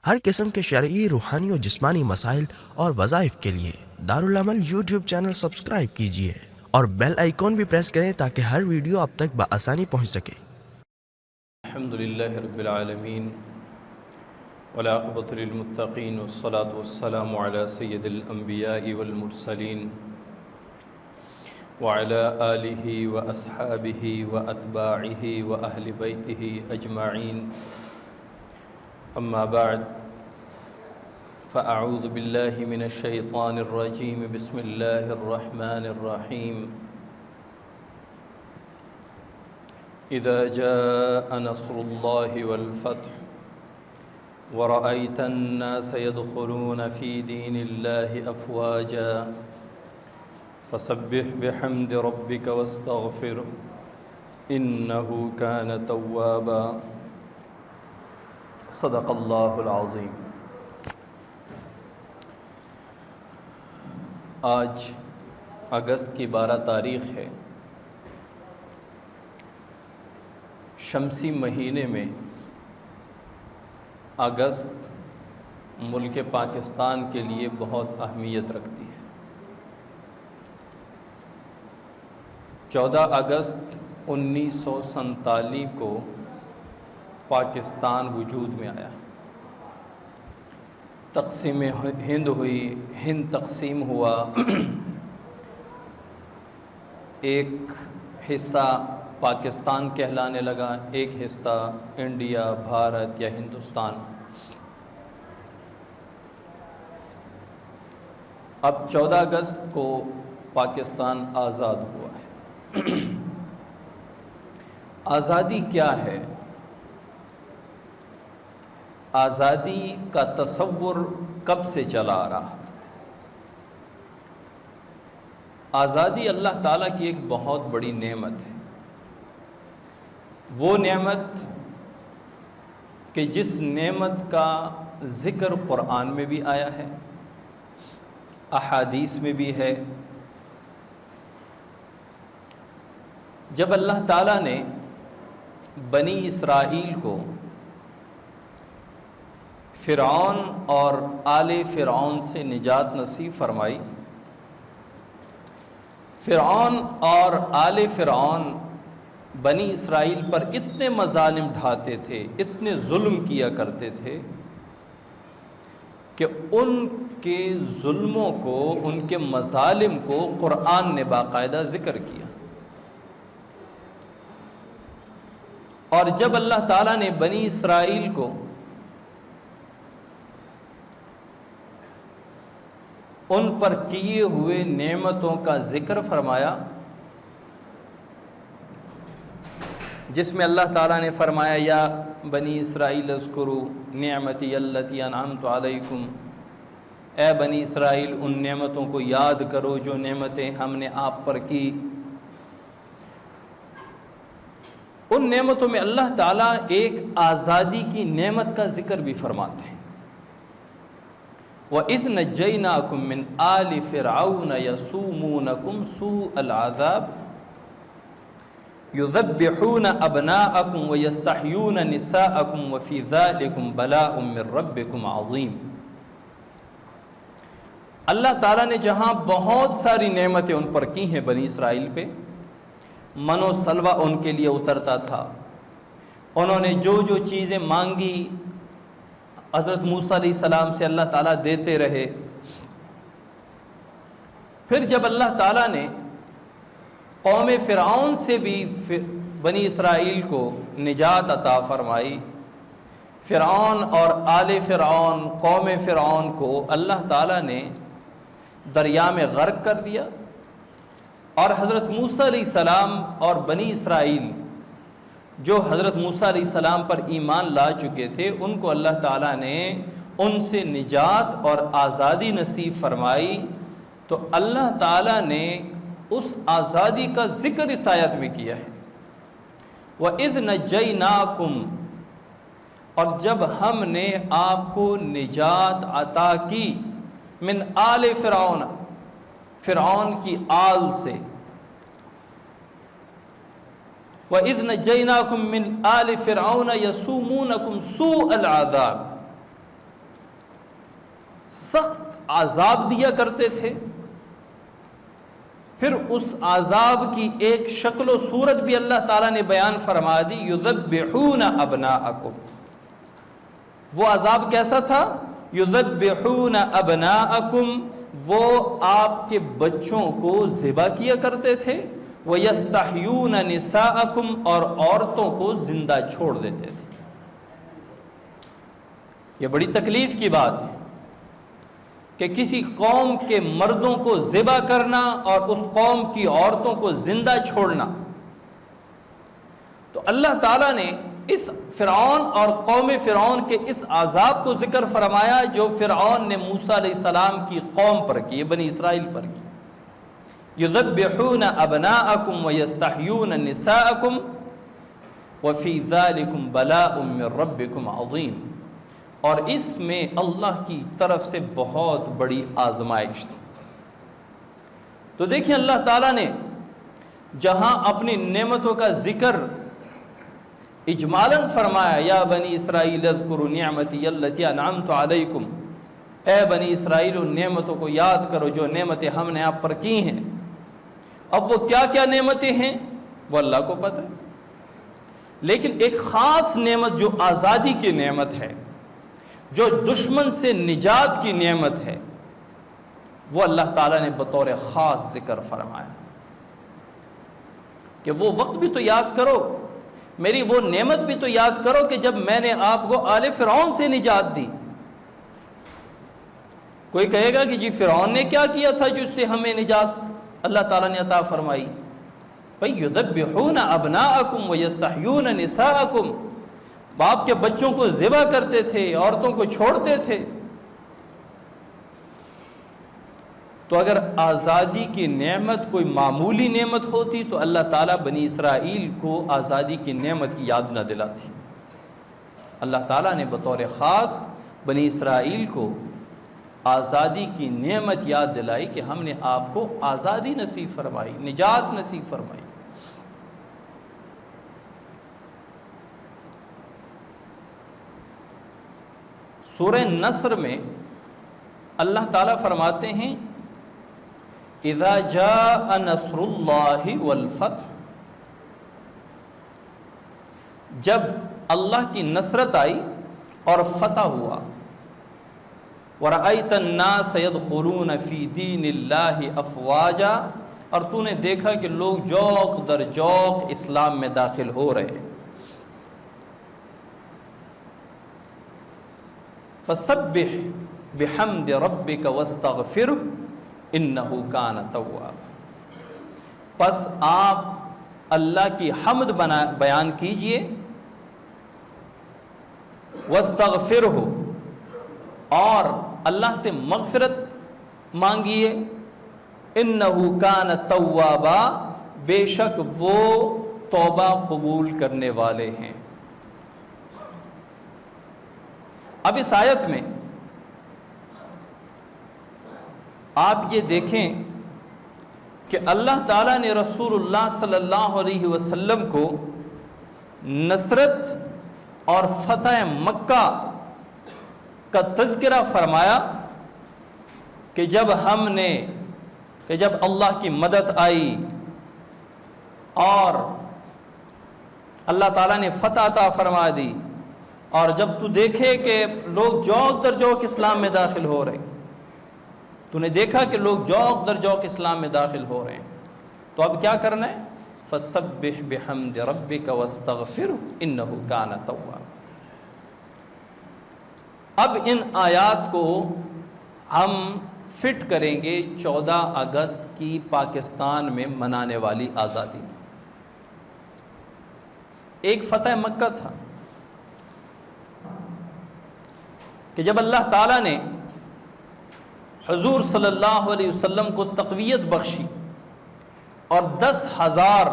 ہر قسم کے شرعی، روحانی اور جسمانی مسائل اور وظائف کے لیے دارالعمل یوٹیوب چینل سبسکرائب کیجیے اور بیل آئیکن بھی پریس کریں تاکہ ہر ویڈیو آپ تک بآسانی پہنچ سکے۔ الحمدللہ رب العالمین والعاقبۃ للمتقین والصلاة والسلام علی سید الانبیاء والمرسلین وعلی آلہ واصحابہ واتباعہ واہل بیتہ اجمعین، اما بعد فاعوذ باللہ من الشیطان الرجیم، بسم اللہ الرحمن الرحیم۔ اذا جاء نصر اللہ والفتح ورأيت الناس يدخلون في دين الله أفواجا فسبح بحمد ربك واستغفره إنه كان توابا، صدق اللہ العظیم۔ آج اگست کی 12 تاریخ ہے۔ شمسی مہینے میں اگست ملک پاکستان کے لیے بہت اہمیت رکھتی ہے۔ 14 اگست 1947 کو پاکستان وجود میں آیا، تقسیم ہند ہوئی، ہند تقسیم ہوا، ایک حصہ پاکستان کہلانے لگا، ایک حصہ انڈیا، بھارت یا ہندوستان۔ اب 14 اگست کو پاکستان آزاد ہوا ہے۔ آزادی کیا ہے؟ آزادی کا تصور کب سے چلا آ رہا ہے؟ آزادی اللہ تعالیٰ کی ایک بہت بڑی نعمت ہے۔ وہ نعمت کہ جس نعمت کا ذکر قرآن میں بھی آیا ہے، احادیث میں بھی ہے۔ جب اللہ تعالیٰ نے بنی اسرائیل کو فرعون اور آل فرعون سے نجات نصیب فرمائی، فرعون اور آل فرعون بنی اسرائیل پر اتنے مظالم ڈھاتے تھے، اتنے ظلم کیا کرتے تھے کہ ان کے ظلموں کو، ان کے مظالم کو قرآن نے باقاعدہ ذکر کیا۔ اور جب اللہ تعالیٰ نے بنی اسرائیل کو ان پر کیے ہوئے نعمتوں کا ذکر فرمایا، جس میں اللہ تعالیٰ نے فرمایا یا بنی اسرائیل اذکروا نعمتی التی انعمت علیکم، اے بنی اسرائیل ان نعمتوں کو یاد کرو جو نعمتیں ہم نے آپ پر کی۔ ان نعمتوں میں اللہ تعالیٰ ایک آزادی کی نعمت کا ذکر بھی فرماتے ہیں۔ وَإِذْ نَجَّيْنَاكُمْ مِنْ آلِ فِرْعَوْنَ يَسُومُونَكُمْ سُوءَ الْعَذَابِ يُذَبِّحُونَ أَبْنَاءَكُمْ وَيَسْتَحْيُونَ نِسَاءَكُمْ وَفِي ذَلِكُمْ بَلَاءٌ مِّن رَّبِّكُمْ عَظِيمٌ۔ اللہ تعالیٰ نے جہاں بہت ساری نعمتیں ان پر کی ہیں بنی اسرائیل پہ، من و سلوہ ان کے لیے اترتا تھا، انہوں نے جو جو چیزیں مانگی حضرت موسیٰ علیہ السلام سے اللہ تعالیٰ دیتے رہے۔ پھر جب اللہ تعالیٰ نے قوم فرعون سے بھی بنی اسرائیل کو نجات عطا فرمائی، فرعون اور آل فرعون، قوم فرعون کو اللہ تعالیٰ نے دریا میں غرق کر دیا، اور حضرت موسیٰ علیہ السلام اور بنی اسرائیل جو حضرت موسیٰ علیہ السلام پر ایمان لا چکے تھے، ان کو اللہ تعالیٰ نے ان سے نجات اور آزادی نصیب فرمائی۔ تو اللہ تعالیٰ نے اس آزادی کا ذکر اس آیت میں کیا ہے۔ وَإِذْ نَجَّيْنَاكُمْ، اور جب ہم نے آپ کو نجات عطا کی، من آل فرعون، فرعون کی آل سے، وَإِذْ نَجَّيْنَاكُمْ مِنْ آلِ فِرْعَوْنَ يَسُومُونَكُمْ سُوءَ الْعَذَابِ، سخت عذاب دیا کرتے تھے، پھر اس عذاب کی ایک شکل و صورت بھی اللہ تعالیٰ نے بیان فرما دی، یذبحون ابناءکم۔ وہ عذاب کیسا تھا؟ یذبحون ابناءکم، وہ آپ کے بچوں کو ذبح کیا کرتے تھے، وَيَسْتَحْيُونَ نِسَاءَكُمْ، اور عورتوں کو زندہ چھوڑ دیتے تھے۔ یہ بڑی تکلیف کی بات ہے کہ کسی قوم کے مردوں کو ذبح کرنا اور اس قوم کی عورتوں کو زندہ چھوڑنا۔ تو اللہ تعالیٰ نے اس فرعون اور قوم فرعون کے اس عذاب کو ذکر فرمایا جو فرعون نے موسیٰ علیہ السلام کی قوم پر کی، بنی اسرائیل پر کی۔ یذبحون ابناءکم ویستحیون نساءکم وفی ذالکم بلاء من ربکم عظیم، اور اس میں اللہ کی طرف سے بہت بڑی آزمائش تھی۔ تو دیکھیں اللہ تعالیٰ نے جہاں اپنی نعمتوں کا ذکر اجمالاً فرمایا، یا بنی اسرائیل اذکروا نعمتی التی انعمت علیکم، اے بنی اسرائیل ان نعمتوں کو یاد کرو جو نعمتیں ہم نے آپ پر کی ہیں۔ اب وہ کیا کیا نعمتیں ہیں وہ اللہ کو پتہ ہے، لیکن ایک خاص نعمت جو آزادی کی نعمت ہے، جو دشمن سے نجات کی نعمت ہے، وہ اللہ تعالیٰ نے بطور خاص ذکر فرمایا کہ وہ وقت بھی تو یاد کرو، میری وہ نعمت بھی تو یاد کرو کہ جب میں نے آپ کو آل فرعون سے نجات دی۔ کوئی کہے گا کہ جی فرعون نے کیا کیا تھا جس سے ہمیں نجات اللہ تعالیٰ نے عطا فرمائی؟ بھئی یذبحون ابناءکم ویستحیون نساءکم، باپ کے بچوں کو ذبح کرتے تھے، عورتوں کو چھوڑتے تھے۔ تو اگر آزادی کی نعمت کوئی معمولی نعمت ہوتی تو اللہ تعالیٰ بنی اسرائیل کو آزادی کی نعمت کی یاد نہ دلاتی۔ اللہ تعالیٰ نے بطور خاص بنی اسرائیل کو آزادی کی نعمت یاد دلائی کہ ہم نے آپ کو آزادی نصیب فرمائی، نجات نصیب فرمائی۔ سورہ نصر میں اللہ تعالیٰ فرماتے ہیں اذا جاء نصر اللہ والفتح، جب اللہ کی نصرت آئی اور فتح ہوا، وَرَأَيْتَ النَّاسَ يَدْخُلُونَ فِي دِينِ اللَّهِ أَفْوَاجًا، اور تو نے دیکھا کہ لوگ جوق در جوق اسلام میں داخل ہو رہے۔ فَسَبِّحْ بِحَمْدِ رَبِّكَ وَاسْتَغْفِرْهُ إِنَّهُ كَانَ تَوَّابًا، پس آپ اللہ کی حمد بیان کیجئے، وَاسْتَغْفِرْهُ، اور اللہ سے مغفرت مانگیے، اِنَّهُ كَانَ تَوَّابًا، بے شک وہ توبہ قبول کرنے والے ہیں۔ اب اس آیت میں آپ یہ دیکھیں کہ اللہ تعالیٰ نے رسول اللہ صلی اللہ علیہ وسلم کو نصرت اور فتح مکہ کا تذکرہ فرمایا کہ جب اللہ کی مدد آئی اور اللہ تعالیٰ نے فتح عطا فرما دی، اور جب تو دیکھے کہ لوگ جوق در جوق اسلام میں داخل ہو رہے، تو نے دیکھا کہ لوگ جوق در جوق اسلام میں داخل ہو رہے ہیں، تو اب کیا کرنا ہے؟ فَسَبِّحْ بِحَمْدِ رَبِّكَ وَاسْتَغْفِرْهُ إِنَّهُ كَانَ تَوَّابًا۔ اب ان آیات کو ہم فٹ کریں گے 14 اگست کی پاکستان میں منانے والی آزادی۔ ایک فتح مکہ تھا کہ جب اللہ تعالیٰ نے حضور صلی اللہ علیہ وسلم کو تقویت بخشی اور 10,000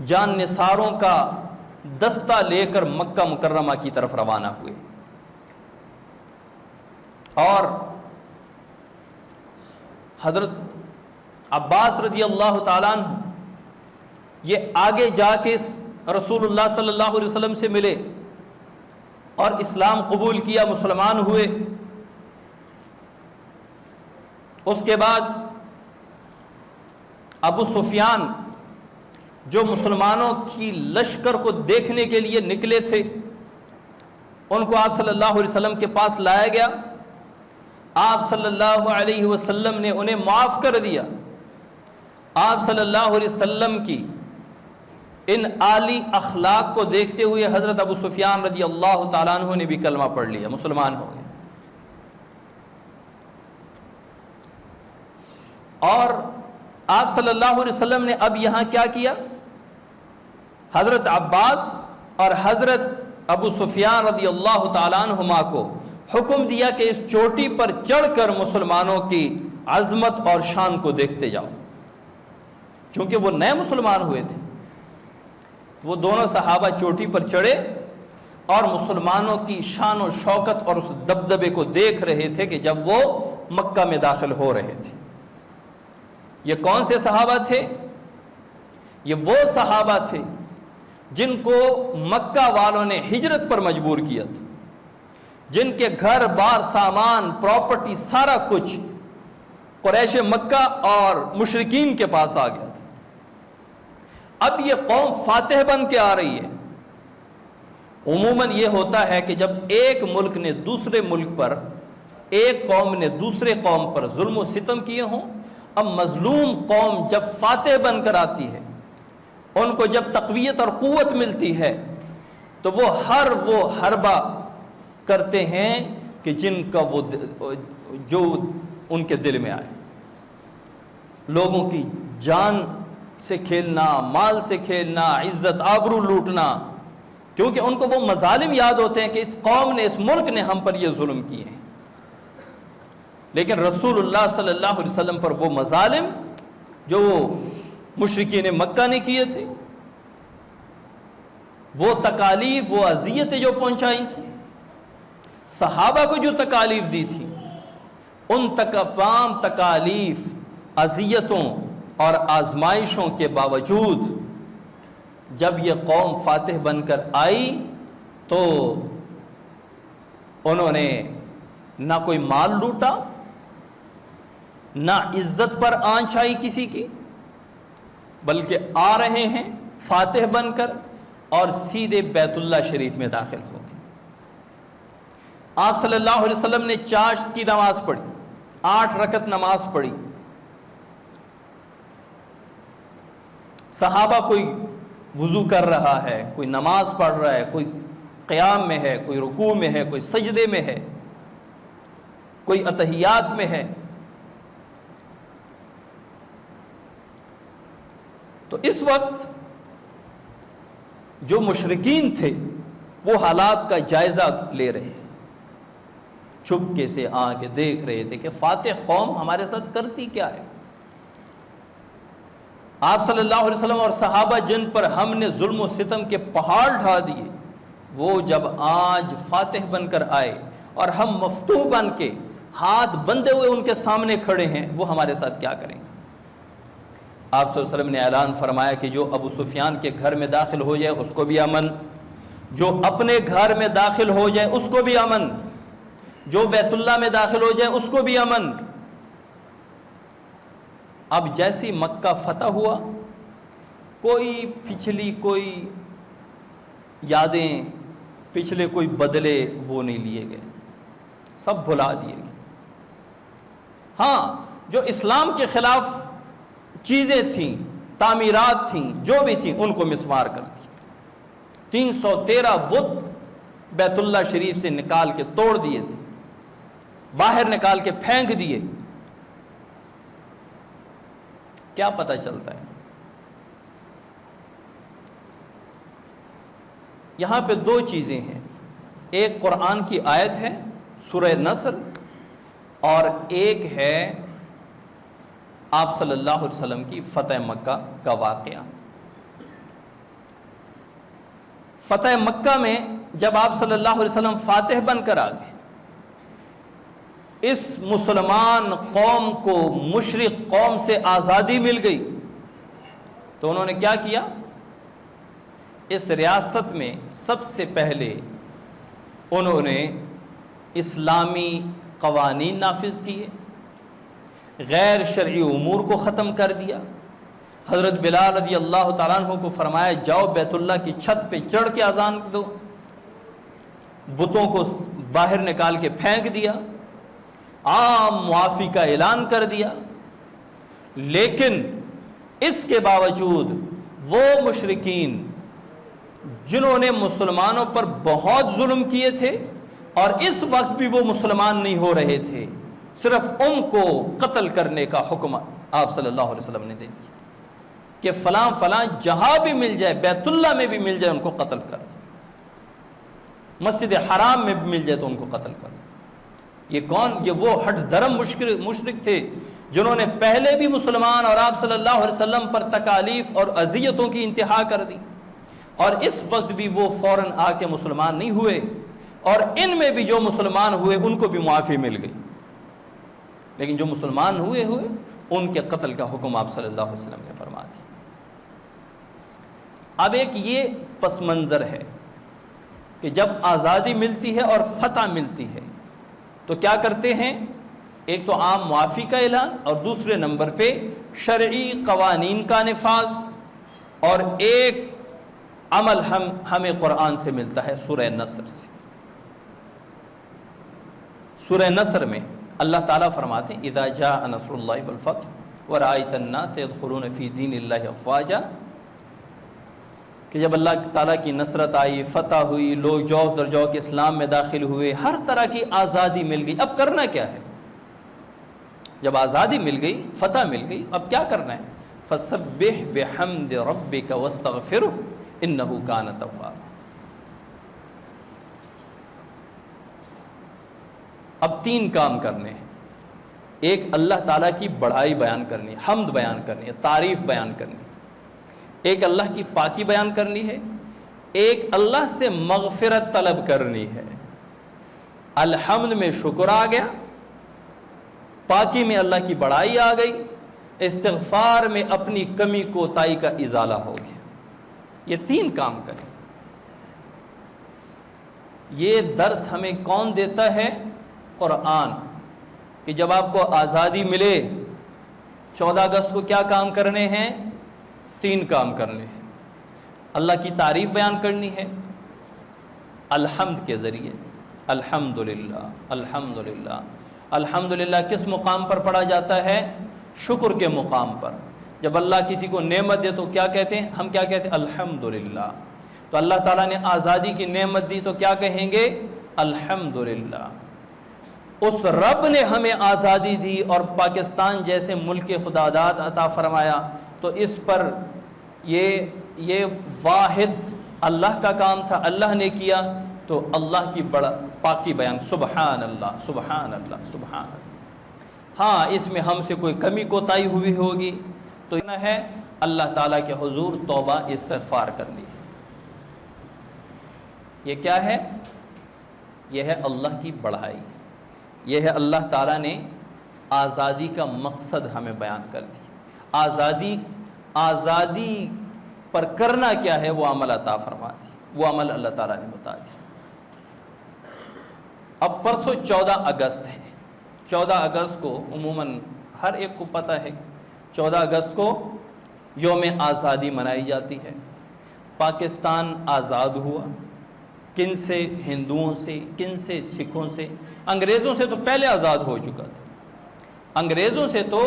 جان نثاروں کا دستہ لے کر مکہ مکرمہ کی طرف روانہ ہوئے، اور حضرت عباس رضی اللہ تعالیٰ عنہ یہ آگے جا کے رسول اللہ صلی اللہ علیہ وسلم سے ملے اور اسلام قبول کیا، مسلمان ہوئے، اس کے بعد ابو سفیان جو مسلمانوں کی لشکر کو دیکھنے کے لیے نکلے تھے، ان کو آپ صلی اللہ علیہ وسلم کے پاس لایا گیا. آپ صلی اللہ علیہ وسلم نے انہیں معاف کر دیا. آپ صلی اللہ علیہ وسلم کی ان عالی اخلاق کو دیکھتے ہوئے حضرت ابو سفیان رضی اللہ تعالیٰ عنہ نے بھی کلمہ پڑھ لیا، مسلمان ہو گئے. اور آپ صلی اللہ علیہ وسلم نے اب یہاں کیا کیا؟ حضرت عباس اور حضرت ابو سفیان رضی اللہ تعالیٰ عنہما کو حکم دیا کہ اس چوٹی پر چڑھ کر مسلمانوں کی عظمت اور شان کو دیکھتے جاؤ. چونکہ وہ نئے مسلمان ہوئے تھے، وہ دونوں صحابہ چوٹی پر چڑھے اور مسلمانوں کی شان و شوکت اور اس دبدبے کو دیکھ رہے تھے کہ جب وہ مکہ میں داخل ہو رہے تھے. یہ کون سے صحابہ تھے؟ یہ وہ صحابہ تھے جن کو مکہ والوں نے ہجرت پر مجبور کیا تھا، جن کے گھر بار سامان پراپرٹی سارا کچھ قریش مکہ اور مشرکین کے پاس آ گیا تھا. اب یہ قوم فاتح بن کے آ رہی ہے. عموماً یہ ہوتا ہے کہ جب ایک ملک نے دوسرے ملک پر، ایک قوم نے دوسرے قوم پر ظلم و ستم کیے ہوں، اب مظلوم قوم جب فاتح بن کر آتی ہے، ان کو جب تقویت اور قوت ملتی ہے، تو وہ حربہ کرتے ہیں کہ جن کا جو ان کے دل میں آئے. لوگوں کی جان سے کھیلنا، مال سے کھیلنا، عزت آبرو لوٹنا، کیونکہ ان کو وہ مظالم یاد ہوتے ہیں کہ اس قوم نے، اس ملک نے ہم پر یہ ظلم کیے ہیں. لیکن رسول اللہ صلی اللہ علیہ وسلم پر وہ مظالم جو مشرکین مکہ نے کیے تھے، وہ تکالیف، وہ اذیتیں جو پہنچائی تھیں، صحابہ کو جو تکالیف دی تھی، ان تمام تکالیف، اذیتوں اور آزمائشوں کے باوجود جب یہ قوم فاتح بن کر آئی تو انہوں نے نہ کوئی مال لوٹا، نہ عزت پر آنچ آئی کسی کی، بلکہ آ رہے ہیں فاتح بن کر اور سیدھے بیت اللہ شریف میں داخل ہو گئے. آپ صلی اللہ علیہ وسلم نے چاشت کی نماز پڑھی، 8 رکعت نماز پڑھی. صحابہ کوئی وضو کر رہا ہے، کوئی نماز پڑھ رہا ہے، کوئی قیام میں ہے، کوئی رکوع میں ہے، کوئی سجدے میں ہے، کوئی اتحیات میں ہے. تو اس وقت جو مشرکین تھے وہ حالات کا جائزہ لے رہے تھے، چھپکے سے آ کے دیکھ رہے تھے کہ فاتح قوم ہمارے ساتھ کرتی کیا ہے. آپ صلی اللہ علیہ وسلم اور صحابہ جن پر ہم نے ظلم و ستم کے پہاڑ ڈھا دیے، وہ جب آج فاتح بن کر آئے اور ہم مفتوح بن کے ہاتھ بندھے ہوئے ان کے سامنے کھڑے ہیں، وہ ہمارے ساتھ کیا کریں گے. آپ صلی اللہ علیہ وسلم نے اعلان فرمایا کہ جو ابو سفیان کے گھر میں داخل ہو جائے اس کو بھی امن، جو اپنے گھر میں داخل ہو جائے اس کو بھی امن، جو بیت اللہ میں داخل ہو جائے اس کو بھی امن. اب جیسی مکہ فتح ہوا، کوئی پچھلی کوئی یادیں، پچھلے کوئی بدلے وہ نہیں لیے گئے، سب بھلا دیے گئے. ہاں، جو اسلام کے خلاف چیزیں تھیں، تعمیرات تھیں، جو بھی تھیں، ان کو مسمار کر دی. 313 بت بیت اللہ شریف سے نکال کے توڑ دیے تھے، باہر نکال کے پھینک دیے. کیا پتہ چلتا ہے؟ یہاں پہ 2 چیزیں ہیں. ایک قرآن کی آیت ہے سورہ نصر، اور ایک ہے آپ صلی اللہ علیہ وسلم کی فتح مکہ کا واقعہ. فتح مکہ میں جب آپ صلی اللہ علیہ وسلم فاتح بن کر آ گئے، اس مسلمان قوم کو مشرک قوم سے آزادی مل گئی، تو انہوں نے کیا کیا؟ اس ریاست میں سب سے پہلے انہوں نے اسلامی قوانین نافذ کیے، غیر شرعی امور کو ختم کر دیا۔ حضرت بلال رضی اللہ تعالیٰ عنہ کو فرمایا جاؤ بیت اللہ کی چھت پہ چڑھ کے اذان دو، بتوں کو باہر نکال کے پھینک دیا، عام معافی کا اعلان کر دیا۔ لیکن اس کے باوجود وہ مشرکین جنہوں نے مسلمانوں پر بہت ظلم کیے تھے اور اس وقت بھی وہ مسلمان نہیں ہو رہے تھے، صرف ان کو قتل کرنے کا حکم آپ صلی اللہ علیہ وسلم نے دے دیا کہ فلاں فلاں جہاں بھی مل جائے، بیت اللہ میں بھی مل جائے ان کو قتل کر دو، مسجد حرام میں بھی مل جائے تو ان کو قتل کر دو۔ یہ کون؟ یہ وہ ہٹ دھرم مشرک تھے جنہوں نے پہلے بھی مسلمان اور آپ صلی اللہ علیہ وسلم پر تکالیف اور اذیتوں کی انتہا کر دی، اور اس وقت بھی وہ فوراً آ کے مسلمان نہیں ہوئے، اور ان میں بھی جو مسلمان ہوئے ان کو بھی معافی مل گئی، لیکن جو مسلمان ہوئے ان کے قتل کا حکم آپ صلی اللہ علیہ وسلم نے فرما دیا۔ اب ایک یہ پس منظر ہے کہ جب آزادی ملتی ہے اور فتح ملتی ہے تو کیا کرتے ہیں؟ ایک تو عام معافی کا اعلان، اور دوسرے نمبر پہ شرعی قوانین کا نفاذ، اور ایک عمل ہمیں قرآن سے ملتا ہے سورہ نصر سے۔ سورہ نصر میں اللہ تعالیٰ فرماتے ہیں اذا جاء نصر اللہ والفتح ورأیت الناس يدخلون فی دین اللہ افواجا، کہ جب اللہ تعالیٰ کی نصرت آئی، فتح ہوئی، لوگ جوق در جوق اسلام میں داخل ہوئے، ہر طرح کی آزادی مل گئی، اب کرنا کیا ہے؟ جب آزادی مل گئی، فتح مل گئی، اب کیا کرنا ہے؟ فسبح بحمد ربک واستغفرہ انہ کان توابا۔ اب تین کام کرنے ہیں، ایک اللہ تعالیٰ کی بڑائی بیان کرنی، حمد بیان کرنی ہے، تعریف بیان کرنی ہے، ایک اللہ کی پاکی بیان کرنی ہے، ایک اللہ سے مغفرت طلب کرنی ہے۔ الحمد میں شکر آ گیا، پاکی میں اللہ کی بڑائی آ گئی، استغفار میں اپنی کمی کوتاہی کا ازالہ ہو گیا۔ یہ تین کام کریں۔ یہ درس ہمیں کون دیتا ہے؟ قرآن، کہ جب آپ کو آزادی ملے 14 اگست کو کیا کام کرنے ہیں؟ تین کام کرنے ہیں۔ اللہ کی تعریف بیان کرنی ہے الحمد کے ذریعے، الحمدللہ الحمدللہ۔ الحمدللہ کس مقام پر پڑھا جاتا ہے؟ شکر کے مقام پر۔ جب اللہ کسی کو نعمت دے تو کیا کہتے ہیں؟ ہم کیا کہتے ہیں؟ الحمدللہ۔ تو اللہ تعالیٰ نے آزادی کی نعمت دی تو کیا کہیں گے؟ الحمدللہ۔ اس رب نے ہمیں آزادی دی اور پاکستان جیسے ملک خداداد عطا فرمایا، تو اس پر یہ واحد اللہ کا کام تھا، اللہ نے کیا، تو اللہ کی بڑا پاکی بیان، سبحان اللہ سبحان اللہ سبحان اللہ۔ ہاں اس میں ہم سے کوئی کمی کوتاہی ہوئی ہوگی تو یہ ہے اللہ تعالیٰ کے حضور توبہ استغفار کرنی ہے۔ یہ کیا ہے؟ یہ ہے اللہ کی بڑائی، یہ ہے اللہ تعالیٰ نے آزادی کا مقصد ہمیں بیان کر دی۔ آزادی پر کرنا کیا ہے وہ عمل عطا فرما دی، وہ عمل اللہ تعالیٰ نے بتا دیا۔ اب پرسوں 14 اگست ہے۔ 14 اگست کو عموماً ہر ایک کو پتہ ہے 14 اگست کو یوم آزادی منائی جاتی ہے۔ پاکستان آزاد ہوا، کن سے؟ ہندوؤں سے، کن سے؟ سکھوں سے۔ انگریزوں سے تو پہلے آزاد ہو چکا تھا، انگریزوں سے تو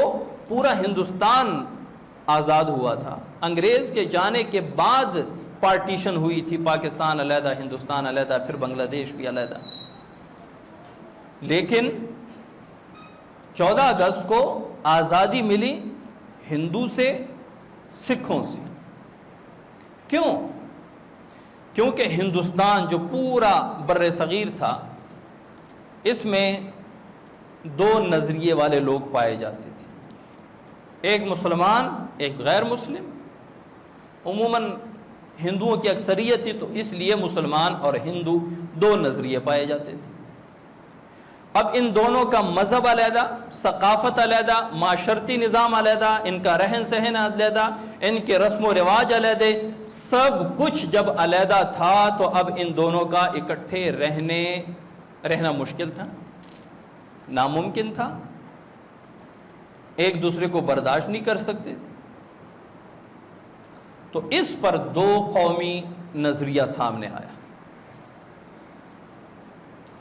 پورا ہندوستان آزاد ہوا تھا۔ انگریز کے جانے کے بعد پارٹیشن ہوئی تھی، پاکستان علیحدہ، ہندوستان علیحدہ، پھر بنگلہ دیش بھی علیحدہ۔ لیکن 14 اگست کو آزادی ملی ہندو سے، سکھوں سے۔ کیوں؟ کیونکہ ہندوستان جو پورا بر صغیر تھا، اس میں دو نظریے والے لوگ پائے جاتے تھے، ایک مسلمان ایک غیر مسلم۔ عموماً ہندوؤں کی اکثریت تھی تو اس لیے مسلمان اور ہندو دو نظریے پائے جاتے تھے۔ اب ان دونوں کا مذہب علیحدہ، ثقافت علیحدہ، معاشرتی نظام علیحدہ، ان کا رہن سہن علیحدہ، ان کے رسم و رواج علیحدہ، سب کچھ جب علیحدہ تھا تو اب ان دونوں کا اکٹھے رہنا مشکل تھا، ناممکن تھا۔ ایک دوسرے کو برداشت نہیں کر سکتے تھے. تو اس پر دو قومی نظریہ سامنے آیا.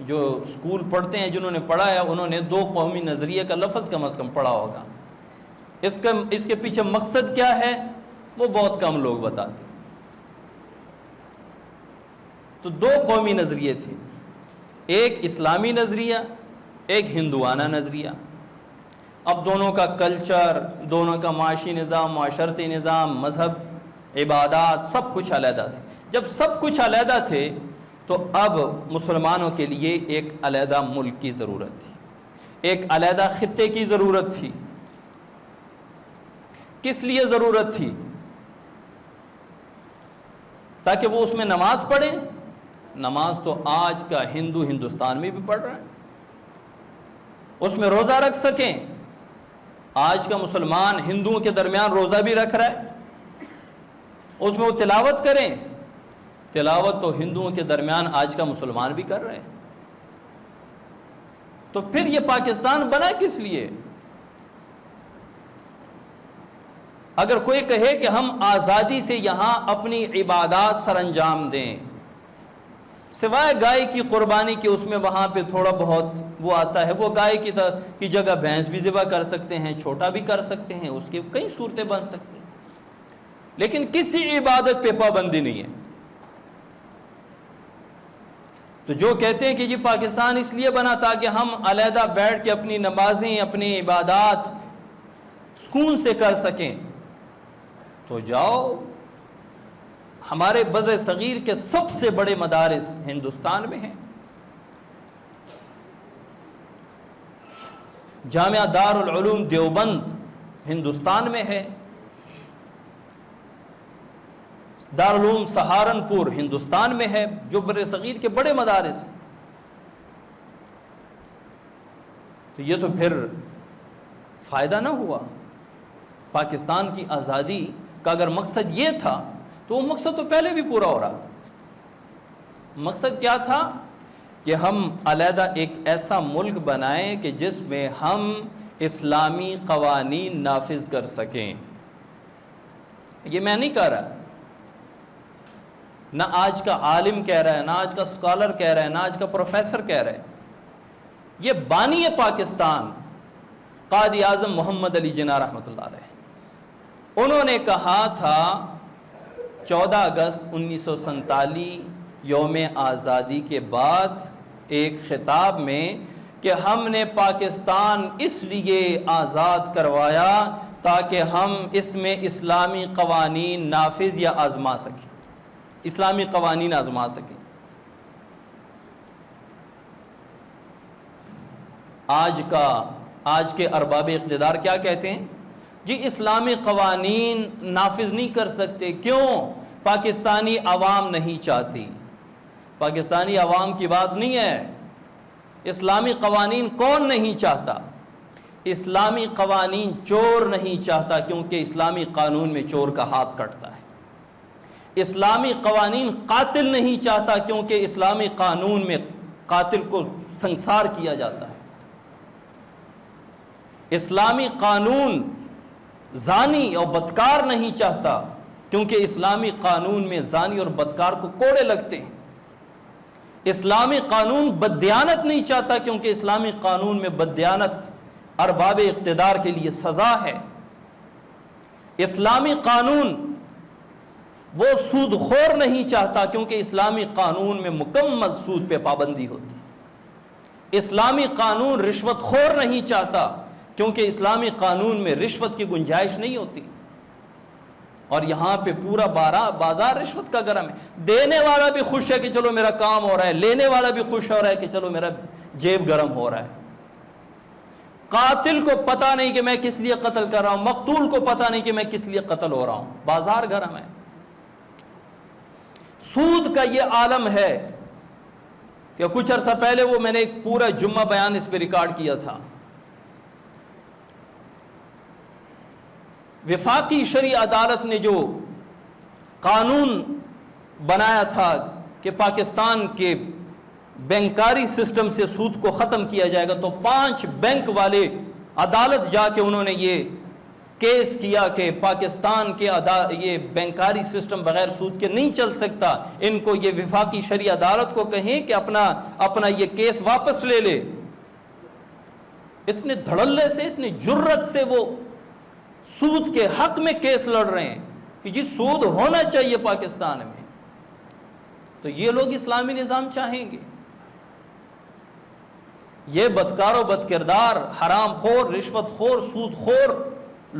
جو اسکول پڑھتے ہیں، جنہوں نے پڑھا ہے، انہوں نے دو قومی نظریے کا لفظ کم از کم پڑھا ہوگا. اس کے پیچھے مقصد کیا ہے وہ بہت کم لوگ بتاتے ہیں. تو دو قومی نظریے تھے، ایک اسلامی نظریہ، ایک ہندوانہ نظریہ. اب دونوں کا کلچر، دونوں کا معاشی نظام، معاشرتی نظام، مذہب، عبادات، سب کچھ علیحدہ تھے. جب سب کچھ علیحدہ تھے تو اب مسلمانوں کے لیے ایک علیحدہ ملک کی ضرورت تھی، ایک علیحدہ خطے کی ضرورت تھی. کس لیے ضرورت تھی؟ تاکہ وہ اس میں نماز پڑھیں. نماز تو آج کا ہندو ہندوستان میں بھی پڑھ رہا ہے. اس میں روزہ رکھ سکیں. آج کا مسلمان ہندوؤں کے درمیان روزہ بھی رکھ رہا ہے. اس میں وہ تلاوت کریں. تلاوت تو ہندوؤں کے درمیان آج کا مسلمان بھی کر رہے ہیں. تو پھر یہ پاکستان بنا کس لیے؟ اگر کوئی کہے کہ ہم آزادی سے یہاں اپنی عبادات سر انجام دیں، سوائے گائے کی قربانی کے، اس میں وہاں پہ تھوڑا بہت وہ آتا ہے، وہ گائے کی جگہ بھینس بھی ذبح کر سکتے ہیں، چھوٹا بھی کر سکتے ہیں، اس کی کئی صورتیں بن سکتی ہیں، لیکن کسی عبادت پہ پابندی نہیں ہے. تو جو کہتے ہیں کہ جی پاکستان اس لیے بنا تاکہ ہم علیحدہ بیٹھ کے اپنی نمازیں، اپنی عبادات سکون سے کر سکیں، تو جاؤ. ہمارے بر صغیر کے سب سے بڑے مدارس ہندوستان میں ہیں. جامعہ دارالعلوم دیوبند ہندوستان میں ہے. دارالعلوم سہارنپور ہندوستان میں ہے، جو بر صغیر کے بڑے مدارس ہیں. تو یہ تو پھر فائدہ نہ ہوا. پاکستان کی آزادی کا اگر مقصد یہ تھا تو وہ مقصد تو پہلے بھی پورا ہو رہا تھا. مقصد کیا تھا؟ کہ ہم علیحدہ ایک ایسا ملک بنائیں کہ جس میں ہم اسلامی قوانین نافذ کر سکیں. یہ میں نہیں کہہ رہا، نہ آج کا عالم کہہ رہا ہے، نہ آج کا اسکالر کہہ رہا ہے، نہ آج کا پروفیسر کہہ رہا ہے. یہ بانی پاکستان قائد اعظم محمد علی جناح رحمۃ اللہ علیہ، انہوں نے کہا تھا 14 اگست 1947 یوم آزادی کے بعد ایک خطاب میں کہ ہم نے پاکستان اس لیے آزاد کروایا تاکہ ہم اس میں اسلامی قوانین نافذ یا آزما سکیں، اسلامی قوانین آزما سکیں. آج کے ارباب اقتدار کیا کہتے ہیں؟ جی اسلامی قوانین نافذ نہیں کر سکتے. کیوں؟ پاکستانی عوام نہیں چاہتی. پاکستانی عوام کی بات نہیں ہے. اسلامی قوانین کون نہیں چاہتا؟ اسلامی قوانین چور نہیں چاہتا، کیونکہ اسلامی قانون میں چور کا ہاتھ کٹتا ہے. اسلامی قوانین قاتل نہیں چاہتا، کیونکہ اسلامی قانون میں قاتل کو سنسار کیا جاتا ہے. اسلامی قانون زانی اور بدکار نہیں چاہتا، کیونکہ اسلامی قانون میں زانی اور بدکار کو کوڑے لگتے ہیں. اسلامی قانون بددیانت نہیں چاہتا، کیونکہ اسلامی قانون میں بددیانت ارباب اقتدار کے لیے سزا ہے. اسلامی قانون وہ سود خور نہیں چاہتا، کیونکہ اسلامی قانون میں مکمل سود پہ پابندی ہوتی. اسلامی قانون رشوت خور نہیں چاہتا، کیونکہ اسلامی قانون میں رشوت کی گنجائش نہیں ہوتی. اور یہاں پہ پورا بازار رشوت کا گرم ہے. دینے والا بھی خوش ہے کہ چلو میرا کام ہو رہا ہے، لینے والا بھی خوش ہو رہا ہے کہ چلو میرا جیب گرم ہو رہا ہے. قاتل کو پتہ نہیں کہ میں کس لیے قتل کر رہا ہوں، مقتول کو پتہ نہیں کہ میں کس لیے قتل ہو رہا ہوں. بازار گرم ہے. سود کا یہ عالم ہے کہ کچھ عرصہ پہلے وہ میں نے ایک پورا جمعہ بیان اس پہ ریکارڈ کیا تھا. وفاقی شرعی عدالت نے جو قانون بنایا تھا کہ پاکستان کے بینکاری سسٹم سے سود کو ختم کیا جائے گا، تو 5 بینک والے عدالت جا کے انہوں نے یہ کیس کیا کہ پاکستان کے یہ بینکاری سسٹم بغیر سود کے نہیں چل سکتا، ان کو یہ وفاقی شرعی عدالت کو کہیں کہ اپنا یہ کیس واپس لے لے۔ اتنے دھڑلے سے، اتنی جرت سے وہ سود کے حق میں کیس لڑ رہے ہیں کہ جی سود ہونا چاہیے پاکستان میں۔ تو یہ لوگ اسلامی نظام چاہیں گے؟ یہ بدکار و بد کردار، حرام خور، رشوت خور، سود خور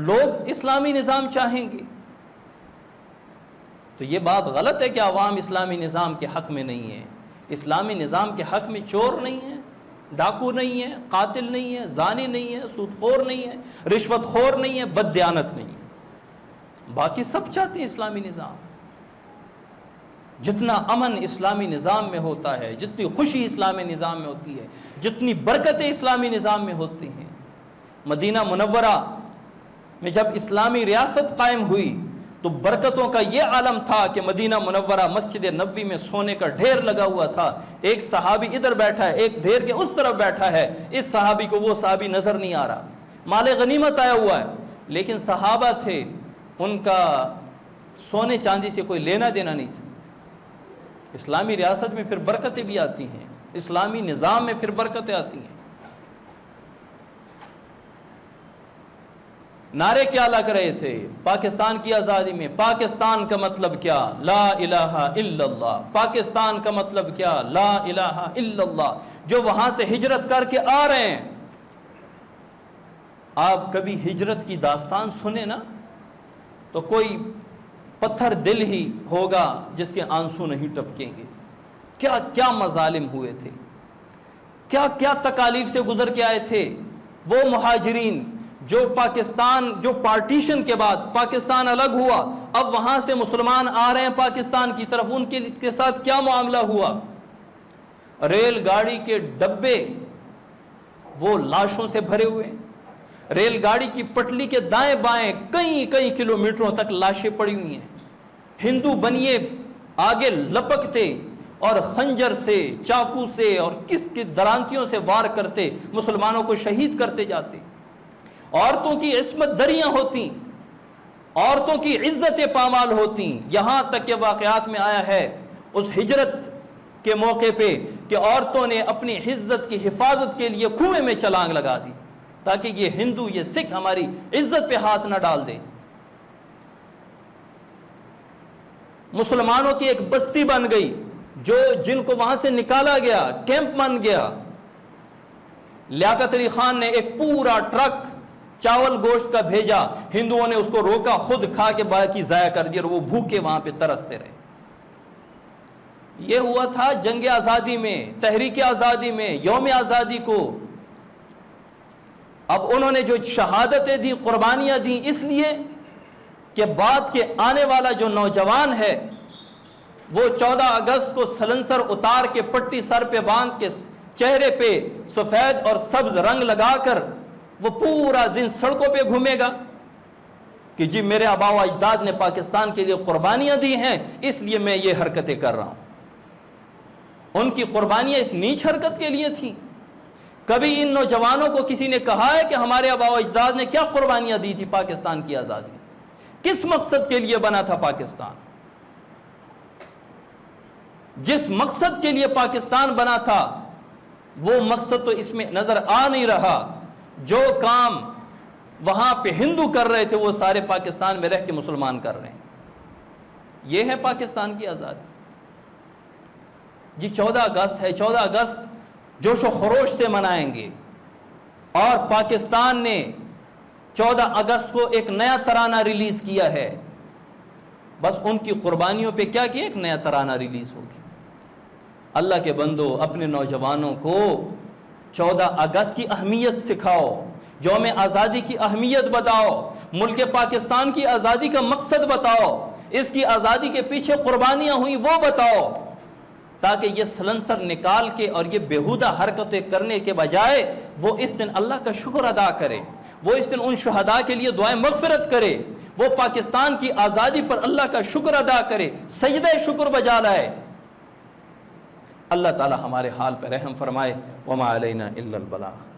لوگ اسلامی نظام چاہیں گے؟ تو یہ بات غلط ہے کہ عوام اسلامی نظام کے حق میں نہیں ہے۔ اسلامی نظام کے حق میں چور نہیں ہے، ڈاکو نہیں ہے، قاتل نہیں ہے، زانی نہیں ہے، سود خور نہیں ہے، رشوت خور نہیں ہے، بد دیانت نہیں ہے۔ باقی سب چاہتے ہیں اسلامی نظام۔ جتنا امن اسلامی نظام میں ہوتا ہے، جتنی خوشی اسلامی نظام میں ہوتی ہے، جتنی برکتیں اسلامی نظام میں ہوتی ہیں۔ مدینہ منورہ میں جب اسلامی ریاست قائم ہوئی تو برکتوں کا یہ عالم تھا کہ مدینہ منورہ مسجد نبوی میں سونے کا ڈھیر لگا ہوا تھا۔ ایک صحابی ادھر بیٹھا ہے، ایک ڈھیر کے اس طرف بیٹھا ہے، اس صحابی کو وہ صحابی نظر نہیں آ رہا، مال غنیمت آیا ہوا ہے، لیکن صحابہ تھے، ان کا سونے چاندی سے کوئی لینا دینا نہیں تھا۔ اسلامی ریاست میں پھر برکتیں بھی آتی ہیں، اسلامی نظام میں پھر برکتیں آتی ہیں۔ نعرے کیا لگ رہے تھے پاکستان کی آزادی میں؟ پاکستان کا مطلب کیا؟ لا الہ الا اللہ۔ پاکستان کا مطلب کیا؟ لا الہ الا اللہ۔ جو وہاں سے ہجرت کر کے آ رہے ہیں، آپ کبھی ہجرت کی داستان سنیں نا تو کوئی پتھر دل ہی ہوگا جس کے آنسو نہیں ٹپکیں گے۔ کیا کیا مظالم ہوئے تھے، کیا کیا تکالیف سے گزر کے آئے تھے وہ مہاجرین جو پارٹیشن کے بعد پاکستان الگ ہوا، اب وہاں سے مسلمان آ رہے ہیں پاکستان کی طرف، ان کے ساتھ کیا معاملہ ہوا؟ ریل گاڑی کے ڈبے وہ لاشوں سے بھرے ہوئے، ریل گاڑی کی پٹلی کے دائیں بائیں کئی کلومیٹروں تک لاشیں پڑی ہوئی ہیں۔ ہندو بنیے آگے لپکتے اور خنجر سے، چاقو سے اور کس درانتیوں سے وار کرتے مسلمانوں کو شہید کرتے جاتے۔ عورتوں کی عصمت دریاں ہوتی، عورتوں کی عزتیں پامال ہوتی، یہاں تک کہ واقعات میں آیا ہے اس ہجرت کے موقع پہ کہ عورتوں نے اپنی عزت کی حفاظت کے لیے کنویں میں چھلانگ لگا دی تاکہ یہ ہندو، یہ سکھ ہماری عزت پہ ہاتھ نہ ڈال دے۔ مسلمانوں کی ایک بستی بن گئی جن کو وہاں سے نکالا گیا، کیمپ بن گیا۔ لیاقت علی خان نے ایک پورا ٹرک چاول گوشت کا بھیجا، ہندوؤں نے اس کو روکا، خود کھا کے باقی ضائع کر دیا اور وہ بھوکے وہاں پہ ترستے رہے۔ یہ ہوا تھا جنگ آزادی میں، تحریک آزادی میں، یوم آزادی کو۔ اب انہوں نے جو شہادتیں دی، قربانیاں دی، اس لیے کہ بعد کے آنے والا جو نوجوان ہے وہ 14 اگست کو سلنسر اتار کے پٹی سر پہ باندھ کے چہرے پہ سفید اور سبز رنگ لگا کر وہ پورا دن سڑکوں پہ گھومے گا کہ جی میرے آباء و اجداد نے پاکستان کے لیے قربانیاں دی ہیں، اس لیے میں یہ حرکتیں کر رہا ہوں۔ ان کی قربانیاں اس نیچ حرکت کے لیے تھیں۔ کبھی ان نوجوانوں کو کسی نے کہا ہے کہ ہمارے آباء و اجداد نے کیا قربانیاں دی تھی پاکستان کی آزادی؟ کس مقصد کے لیے بنا تھا پاکستان؟ جس مقصد کے لیے پاکستان بنا تھا وہ مقصد تو اس میں نظر آ نہیں رہا۔ جو کام وہاں پہ ہندو کر رہے تھے وہ سارے پاکستان میں رہ کے مسلمان کر رہے ہیں۔ یہ ہے پاکستان کی آزادی۔ جی 14 اگست ہے، 14 اگست جوش و خروش سے منائیں گے، اور پاکستان نے 14 اگست کو ایک نیا ترانہ ریلیز کیا ہے۔ بس ان کی قربانیوں پہ کیا کیا؟ ایک نیا ترانہ ریلیز ہوگی۔ اللہ کے بندو، اپنے نوجوانوں کو 14 اگست کی اہمیت سکھاؤ، یوم آزادی کی اہمیت بتاؤ، ملک پاکستان کی آزادی کا مقصد بتاؤ، اس کی آزادی کے پیچھے قربانیاں ہوئیں وہ بتاؤ، تاکہ یہ سلنسر نکال کے اور یہ بیہودہ حرکتیں کرنے کے بجائے وہ اس دن اللہ کا شکر ادا کرے، وہ اس دن ان شہداء کے لیے دعائیں مغفرت کرے، وہ پاکستان کی آزادی پر اللہ کا شکر ادا کرے، سجدہ شکر بجا لائے۔ اللہ تعالی ہمارے حال پہ رحم فرمائے۔ وما علینا الا البلاغ۔